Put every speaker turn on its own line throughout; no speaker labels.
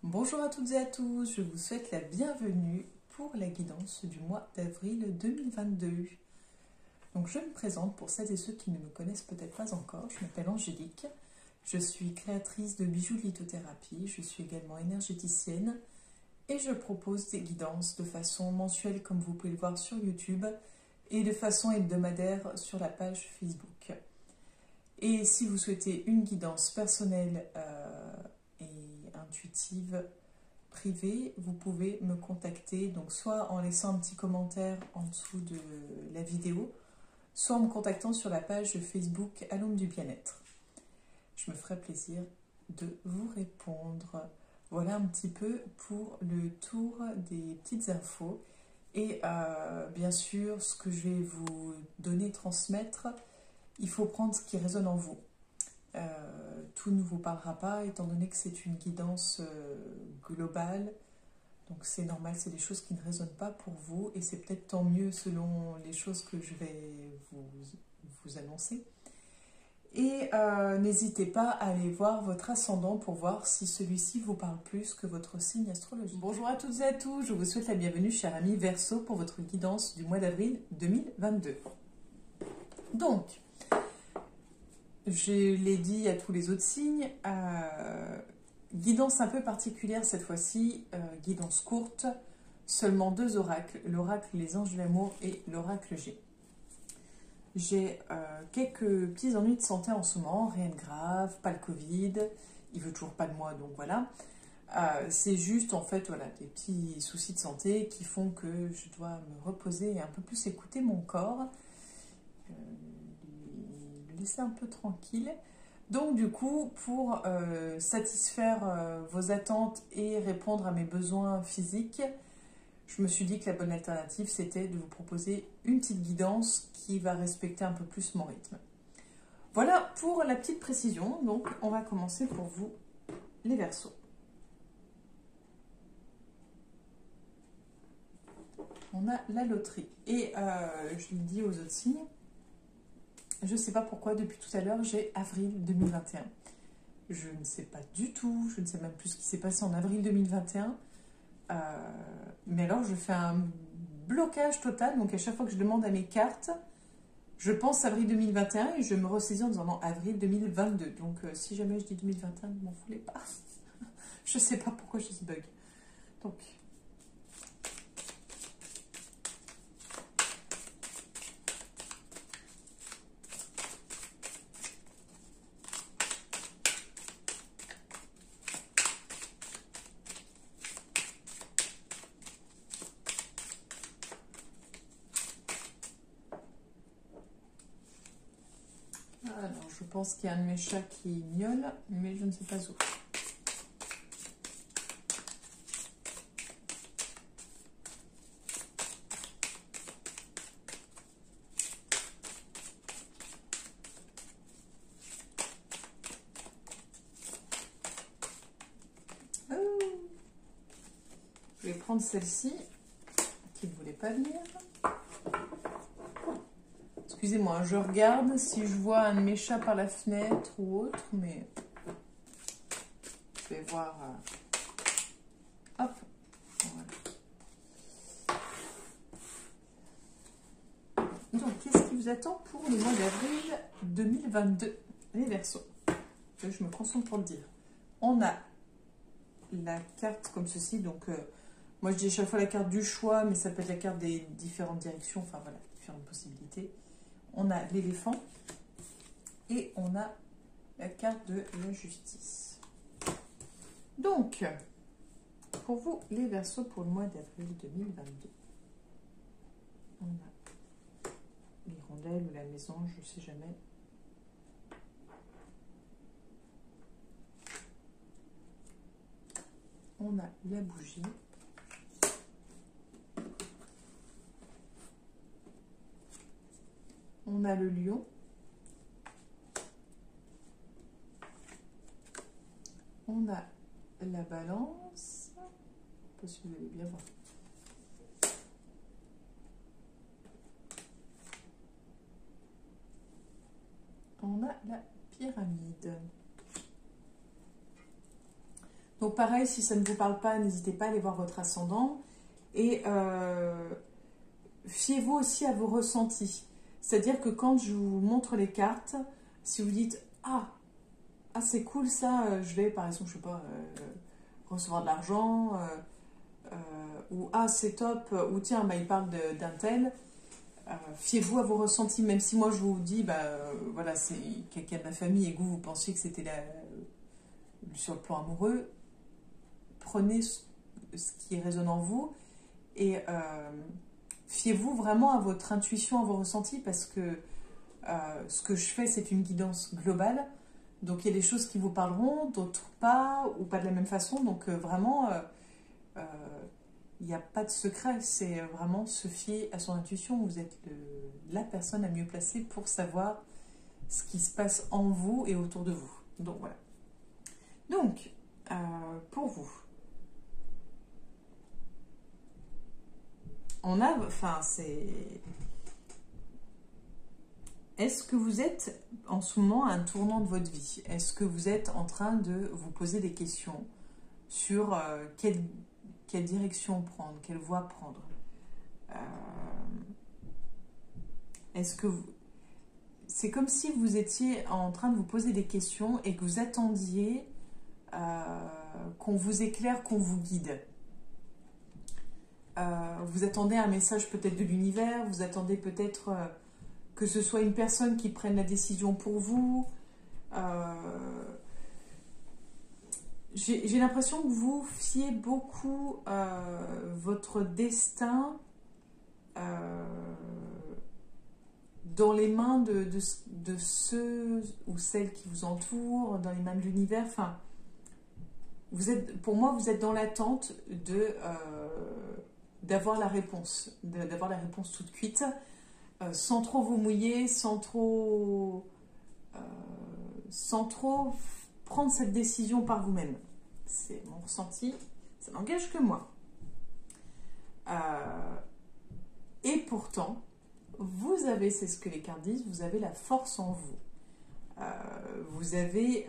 Bonjour à toutes et à tous, je vous souhaite la bienvenue pour la guidance du mois d'avril 2022. Donc je me présente pour celles et ceux qui ne me connaissent peut-être pas encore, je m'appelle Angélique, je suis créatrice de bijoux de lithothérapie, je suis également énergéticienne et je propose des guidances de façon mensuelle comme vous pouvez le voir sur YouTube et de façon hebdomadaire sur la page Facebook. Et si vous souhaitez une guidance personnelle et intuitive privée, vous pouvez me contacter, donc soit en laissant un petit commentaire en dessous de la vidéo, soit en me contactant sur la page Facebook à l'ombre du bien-être. Je me ferai plaisir de vous répondre. Voilà un petit peu pour le tour des petites infos. Et bien sûr, ce que je vais vous donner, transmettre, il faut prendre ce qui résonne en vous. Tout ne vous parlera pas, étant donné que c'est une guidance globale. Donc c'est normal, c'est des choses qui ne résonnent pas pour vous. Et c'est peut-être tant mieux selon les choses que je vais vous annoncer. Et n'hésitez pas à aller voir votre ascendant pour voir si celui-ci vous parle plus que votre signe astrologique. Bonjour à toutes et à tous, je vous souhaite la bienvenue, chers amis Verseau, pour votre guidance du mois d'avril 2022. Donc, je l'ai dit à tous les autres signes, guidance un peu particulière cette fois-ci, guidance courte, seulement 2 oracles, l'oracle Les Anges de l'amour et l'oracle G. J'ai quelques petits ennuis de santé en ce moment, rien de grave, pas le Covid, il veut toujours pas de moi, donc voilà. C'est juste en fait voilà, des petits soucis de santé qui font que je dois me reposer et un peu plus écouter mon corps, le laisser un peu tranquille. Donc du coup, pour satisfaire vos attentes et répondre à mes besoins physiques, je me suis dit que la bonne alternative, c'était de vous proposer une petite guidance qui va respecter un peu plus mon rythme. Voilà pour la petite précision. Donc, on va commencer pour vous, les Verseaux. On a la loterie. Et je le dis aux autres signes, je ne sais pas pourquoi, depuis tout à l'heure, j'ai avril 2021. Je ne sais pas du tout, je ne sais même plus ce qui s'est passé en avril 2021. Mais alors je fais un blocage total, donc à chaque fois que je demande à mes cartes, je pense avril 2021 et je me ressaisis en disant non, avril 2022. Donc si jamais je dis 2021, ne m'en foutez pas. Je sais pas pourquoi j'ai ce bug. Donc alors, je pense qu'il y a un de mes chats qui miaule, mais je ne sais pas où. Je vais prendre celle-ci, qui ne voulait pas venir. Excusez-moi, je regarde si je vois un de mes chats par la fenêtre ou autre, mais je vais voir. Hop, voilà. Donc, qu'est-ce qui vous attend pour le mois d'avril 2022, les Verseaux? Je me concentre pour le dire. On a la carte comme ceci, donc moi je dis à chaque fois la carte du choix, mais ça peut être la carte des différentes directions, enfin voilà, différentes possibilités. On a l'éléphant et on a la carte de la justice. Donc, pour vous, les Verseaux, pour le mois d'avril 2022, on a l'hirondelle ou la maison, je ne sais jamais. On a la bougie. On a le lion. On a la balance. Je ne sais pas si vous allez bien voir. On a la pyramide. Donc pareil, si ça ne vous parle pas, n'hésitez pas à aller voir votre ascendant. Et fiez-vous aussi à vos ressentis. C'est-à-dire que quand je vous montre les cartes, si vous dites « Ah, c'est cool ça, je vais par exemple, je sais pas, recevoir de l'argent, ou ah c'est top, ou tiens, bah, il parle d'un tel », fiez-vous à vos ressentis, même si moi je vous dis, voilà, c'est quelqu'un de ma famille et que vous pensiez que c'était sur le plan amoureux, prenez ce qui résonne en vous et fiez-vous vraiment à votre intuition, à vos ressentis, parce que ce que je fais, c'est une guidance globale. Donc il y a des choses qui vous parleront, d'autres pas, ou pas de la même façon. Donc vraiment, il n'y a pas de secret. C'est vraiment se fier à son intuition. Vous êtes la personne la mieux placée pour savoir ce qui se passe en vous et autour de vous. Donc voilà. Donc, pour vous, on a, enfin c'est... Est-ce que vous êtes en ce moment à un tournant de votre vie? Est-ce que vous êtes en train de vous poser des questions sur quelle direction prendre, quelle voie prendre? Est-ce que vous... C'est comme si vous étiez en train de vous poser des questions et que vous attendiez qu'on vous éclaire, qu'on vous guide. Vous attendez un message peut-être de l'univers, vous attendez peut-être que ce soit une personne qui prenne la décision pour vous. J'ai l'impression que vous fiez beaucoup votre destin dans les mains de ceux ou celles qui vous entourent, dans les mains de l'univers. Enfin, pour moi, vous êtes dans l'attente d'avoir la réponse, d'avoir la réponse toute cuite, sans trop vous mouiller, sans trop prendre cette décision par vous-même. C'est mon ressenti, ça n'engage que moi. Et pourtant, vous avez, c'est ce que les cartes disent, vous avez la force en vous. Vous avez,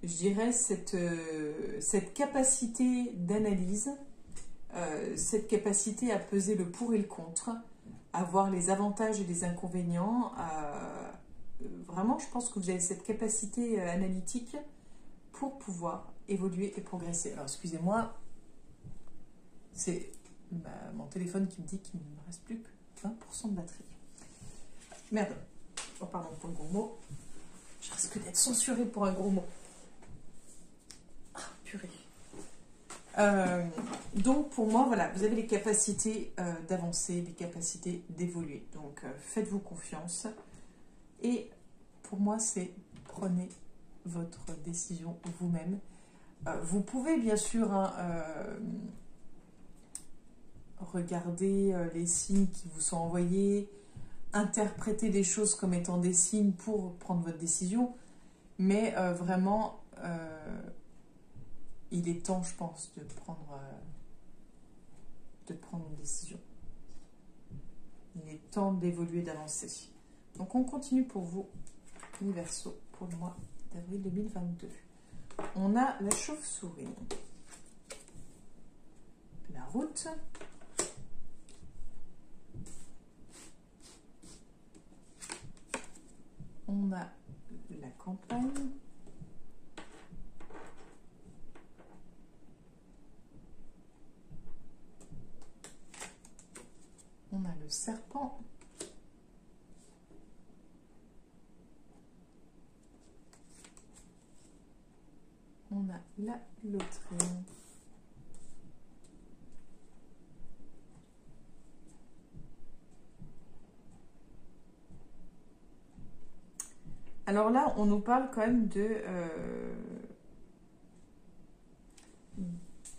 je dirais, cette capacité d'analyse, cette capacité à peser le pour et le contre, à voir les avantages et les inconvénients. Vraiment, je pense que vous avez cette capacité analytique pour pouvoir évoluer et progresser. Alors, excusez-moi, c'est mon téléphone qui me dit qu'il ne me reste plus que 20% de batterie. Merde. Oh, pardon pour le gros mot. Je risque d'être censurée pour un gros mot. Ah, purée. Donc, pour moi, voilà, vous avez les capacités d'avancer, les capacités d'évoluer. Donc, faites-vous confiance. Et pour moi, c'est prenez votre décision vous-même. Vous pouvez, bien sûr, regarder les signes qui vous sont envoyés, interpréter les choses comme étant des signes pour prendre votre décision, mais vraiment, il est temps, je pense, de prendre une décision. Il est temps d'évoluer, d'avancer. Donc, on continue pour vous, les Verseaux, pour le mois d'avril 2022. On a la chauve-souris, la route, on a la campagne, on a le serpent, on a la loterie, alors là, on nous parle quand même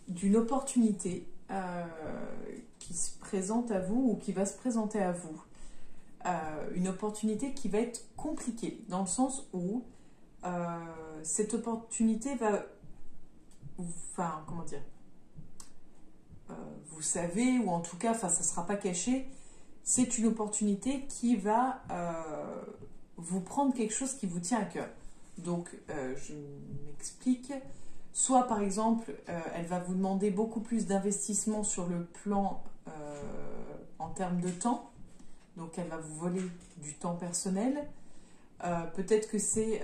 d'une opportunité qui se présente à vous ou qui va se présenter à vous. Une opportunité qui va être compliquée, dans le sens où cette opportunité va... Enfin, comment dire, vous savez, ou en tout cas, ça ne sera pas caché, c'est une opportunité qui va vous prendre quelque chose qui vous tient à cœur. Donc, je m'explique. Soit par exemple, elle va vous demander beaucoup plus d'investissement sur le plan en termes de temps. Donc elle va vous voler du temps personnel. Peut-être que c'est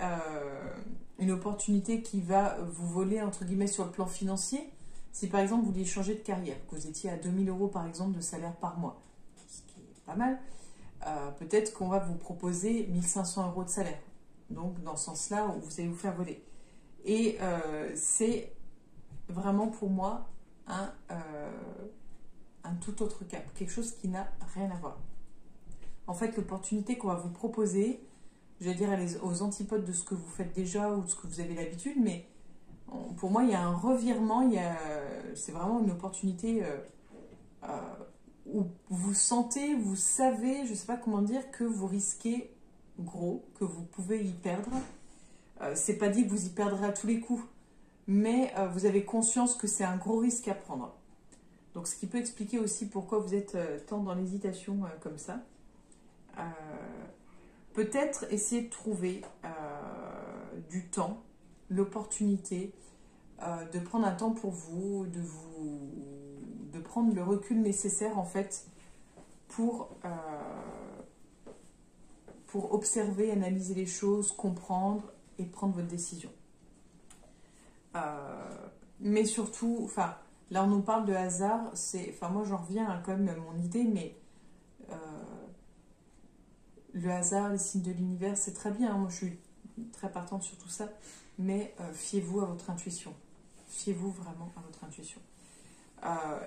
une opportunité qui va vous voler entre guillemets sur le plan financier. Si par exemple vous vouliez changer de carrière, que vous étiez à 2000 € par exemple de salaire par mois, ce qui est pas mal, peut-être qu'on va vous proposer 1500 € de salaire. Donc dans ce sens-là, vous allez vous faire voler. Et c'est vraiment pour moi un tout autre cas, quelque chose qui n'a rien à voir. En fait, l'opportunité qu'on va vous proposer, je vais dire aux antipodes de ce que vous faites déjà ou de ce que vous avez l'habitude, mais pour moi, il y a un revirement, c'est vraiment une opportunité où vous sentez, vous savez, je ne sais pas comment dire, que vous risquez gros, que vous pouvez y perdre. C'est pas dit que vous y perdrez à tous les coups, mais vous avez conscience que c'est un gros risque à prendre. Donc, ce qui peut expliquer aussi pourquoi vous êtes tant dans l'hésitation comme ça. Peut-être essayer de trouver du temps, l'opportunité de prendre un temps pour vous, de prendre le recul nécessaire en fait pour observer, analyser les choses, comprendre et prendre votre décision. Mais surtout, enfin, là on nous parle de hasard, moi j'en reviens à quand même à mon idée, mais le hasard, les signes de l'univers, c'est très bien, hein, moi je suis très partante sur tout ça, mais fiez-vous à votre intuition. Fiez-vous vraiment à votre intuition.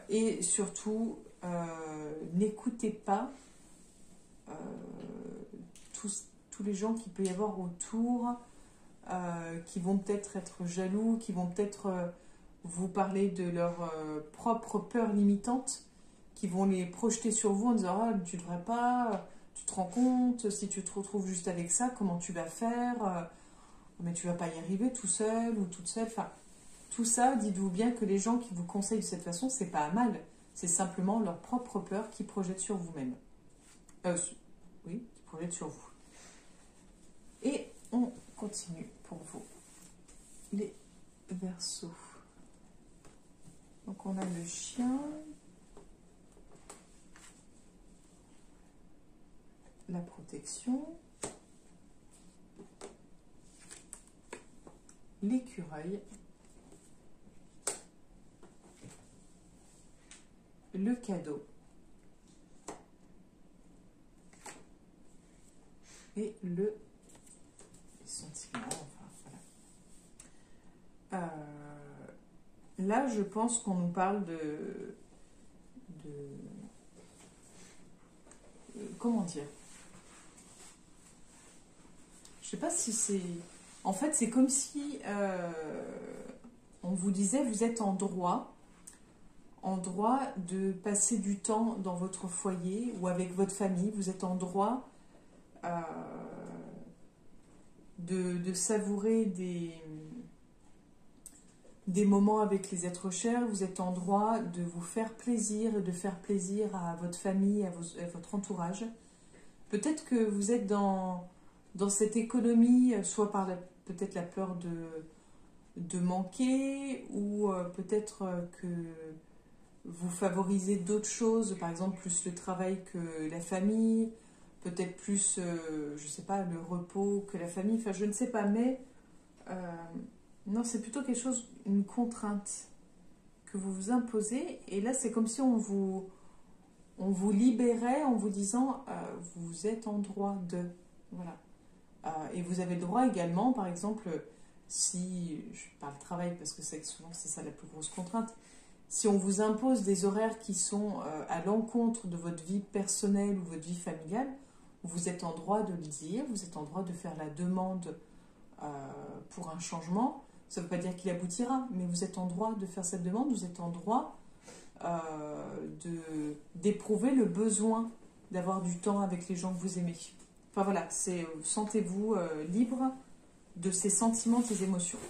Et surtout, n'écoutez pas tous les gens qu'il peut y avoir autour, qui vont peut-être être jaloux, qui vont peut-être vous parler de leurs propres peurs limitantes, qui vont les projeter sur vous en disant « Ah, tu ne devrais pas, tu te rends compte, si tu te retrouves juste avec ça, comment tu vas faire mais tu ne vas pas y arriver tout seul ou toute seule. » Enfin, tout ça, dites-vous bien que les gens qui vous conseillent de cette façon, c'est pas mal. C'est simplement leur propre peur qui projette sur vous-même. Oui, qui projette sur vous. Et on continue pour vous. Les Verseaux. Donc on a le chien, la protection, l'écureuil, le cadeau et le sentiment. Enfin, voilà. Là, je pense qu'on nous parle comment dire? Je sais pas si c'est... En fait, c'est comme si on vous disait, vous êtes en droit de passer du temps dans votre foyer ou avec votre famille. Vous êtes en droit de savourer des moments avec les êtres chers. Vous êtes en droit de vous faire plaisir et de faire plaisir à votre famille, à votre entourage. Peut-être que vous êtes dans cette économie, soit par peut-être la peur de manquer, ou peut-être que vous favorisez d'autres choses, par exemple plus le travail que la famille, peut-être plus, je ne sais pas, le repos que la famille, enfin je ne sais pas, mais non, c'est plutôt quelque chose, une contrainte que vous vous imposez, et là c'est comme si on vous libérait en vous disant vous êtes en droit de, voilà. Et vous avez le droit également, par exemple, si, je parle travail parce que souvent c'est ça la plus grosse contrainte, si on vous impose des horaires qui sont à l'encontre de votre vie personnelle ou votre vie familiale, vous êtes en droit de le dire, vous êtes en droit de faire la demande pour un changement. Ça ne veut pas dire qu'il aboutira, mais vous êtes en droit de faire cette demande, vous êtes en droit d'éprouver le besoin d'avoir du temps avec les gens que vous aimez. Enfin voilà, sentez-vous libre de ces sentiments, de ces émotions.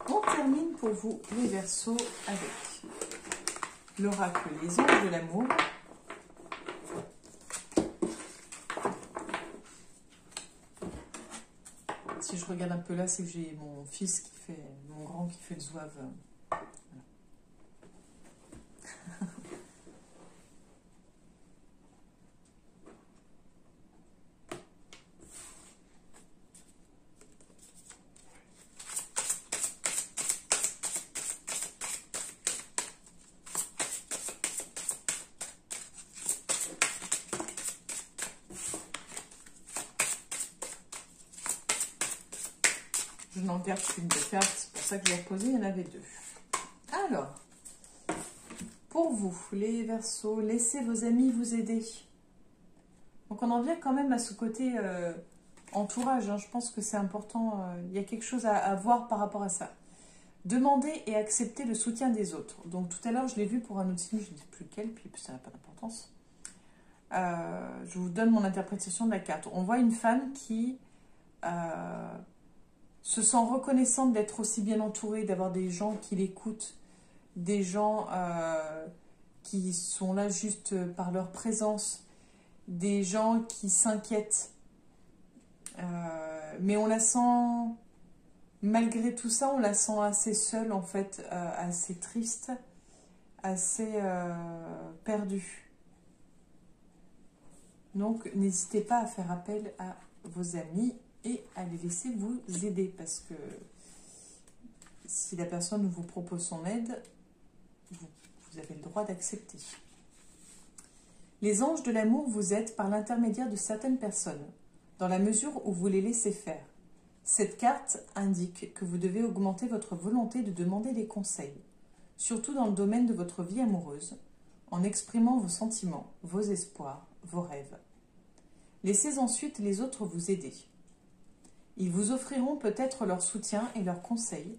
On termine pour vous les Verseaux avec l'oracle Les Anges de l'amour. Si je je regarde un peu là, c'est que j'ai mon fils qui fait, mon grand qui fait le zouave. Voilà. Je n'en garde qu'une de carte, c'est pour ça que j'ai reposé, il y en avait deux. Alors, pour vous, les Verseaux, laissez vos amis vous aider. Donc on en vient quand même à ce côté entourage, hein. Je pense que c'est important, il y a quelque chose à voir par rapport à ça. Demandez et acceptez le soutien des autres. Donc tout à l'heure, je l'ai vu pour un autre signe, je ne sais plus lequel, puis ça n'a pas d'importance. Je vous donne mon interprétation de la carte. On voit une femme qui se sent reconnaissante d'être aussi bien entourée, d'avoir des gens qui l'écoutent, des gens qui sont là juste par leur présence, des gens qui s'inquiètent. Mais on la sent, malgré tout ça, on la sent assez seule en fait, assez triste, assez perdue. Donc n'hésitez pas à faire appel à vos amis et à les laisser vous aider, parce que si la personne vous propose son aide, vous avez le droit d'accepter. Les anges de l'amour vous aident par l'intermédiaire de certaines personnes, dans la mesure où vous les laissez faire. Cette carte indique que vous devez augmenter votre volonté de demander des conseils, surtout dans le domaine de votre vie amoureuse, en exprimant vos sentiments, vos espoirs, vos rêves. Laissez ensuite les autres vous aider. Ils vous offriront peut-être leur soutien et leurs conseils.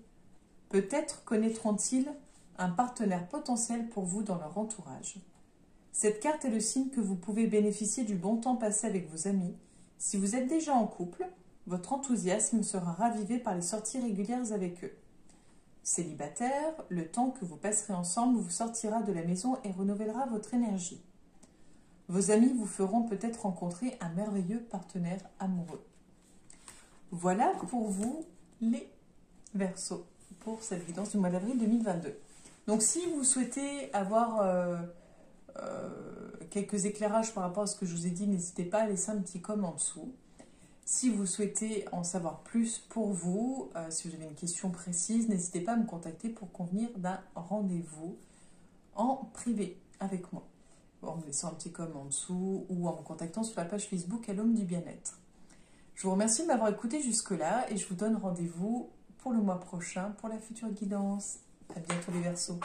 Peut-être connaîtront-ils un partenaire potentiel pour vous dans leur entourage. Cette carte est le signe que vous pouvez bénéficier du bon temps passé avec vos amis. Si vous êtes déjà en couple, votre enthousiasme sera ravivé par les sorties régulières avec eux. Célibataire, le temps que vous passerez ensemble vous sortira de la maison et renouvellera votre énergie. Vos amis vous feront peut-être rencontrer un merveilleux partenaire amoureux. Voilà pour vous les Verseaux, pour cette guidance du mois d'avril 2022. Donc si vous souhaitez avoir quelques éclairages par rapport à ce que je vous ai dit, n'hésitez pas à laisser un petit comment en dessous. Si vous souhaitez en savoir plus pour vous, si vous avez une question précise, n'hésitez pas à me contacter pour convenir d'un rendez-vous en privé avec moi, en me laissant un petit comment en dessous ou en me contactant sur la page Facebook à l'Homme du Bien-être. Je vous remercie de m'avoir écouté jusque-là et je vous donne rendez-vous pour le mois prochain pour la future guidance. À bientôt les Verseaux.